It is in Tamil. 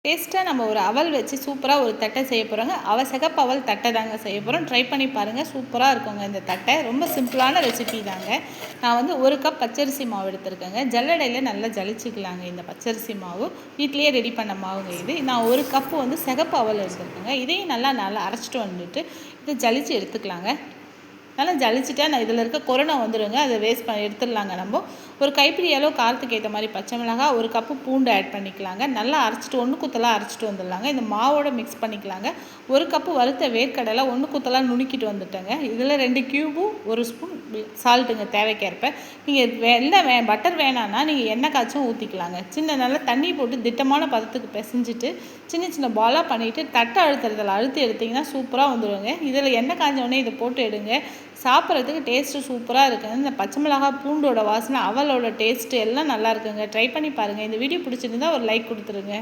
டேஸ்ட்டாக நம்ம ஒரு அவல் வச்சு சூப்பராக ஒரு தட்டை செய்ய போகிறோங்க. சிகப்பு அவல் தட்டை தாங்க செய்ய போகிறோம். ட்ரை பண்ணி பாருங்கள், சூப்பராக இருக்குங்க இந்த தட்டை. ரொம்ப சிம்பிளான ரெசிபி தாங்க. நான் வந்து 1 கப் பச்சரிசி மாவு எடுத்துருக்கேங்க. ஜல்லடையில் நல்லா ஜலிச்சிக்கலாங்க. இந்த பச்சரிசி மாவு வீட்லேயே ரெடி பண்ண மாவுங்க இது. நான் 1 கப்பு வந்து சிகப்பு அவல் எடுத்துருக்கேங்க. இதையும் நல்லா அரைச்சிட்டு வந்துட்டு இதை ஜலிச்சு எடுத்துக்கலாங்க. நல்லா ஜலிச்சுட்டா நான் இதில் இருக்க கொரோனா வந்துடுங்க. அதை வேஸ்ட் பண்ணி எடுத்துடலாங்க. நம்ம ஒரு கைப்பிடி அளவு காரத்துக்கு ஏற்ற மாதிரி பச்சை மிளகாய், 1 கப்பு பூண்டு ஆட் பண்ணிக்கலாங்க. நல்லா அரைச்சிட்டு ஒன்று குத்தலாக அரைச்சிட்டு வந்துடலாங்க. இந்த மாவோட மிக்ஸ் பண்ணிக்கலாங்க. 1 கப்பு வறுத்த வேர்க்கடலை ஒன்று குத்தலாக நுணுக்கிட்டு வந்துட்டேங்க. இதில் 2 க்யூபும் 1 ஸ்பூன் சால்ட்டுங்க தேவைக்கேற்ப. நீங்கள் எண்ணெய் பட்டர் வேணான்னா நீங்கள் எண்ணெய் காய்ச்சும் ஊற்றிக்கலாங்க. நல்லா தண்ணி போட்டு திட்டமான பதத்துக்கு பிசைஞ்சிட்டு சின்ன பாலாக பண்ணிவிட்டு தட்டை அழுத்தி எடுத்திங்கன்னா சூப்பராக வந்துடுங்க. இதில் எண்ணெய் காய்ஞ்சோடனே இதை போட்டு எடுங்க. சாப்பிட்றதுக்கு டேஸ்ட்டு சூப்பராக இருக்குங்க. இந்த பச்சை மிளகாய், பூண்டோட வாசனை, அவலோட டேஸ்ட்டு எல்லாம் நல்லா இருக்குங்க. ட்ரை பண்ணி பாருங்கள். இந்த வீடியோ பிடிச்சிருந்தா ஒரு லைக் கொடுத்துருங்க.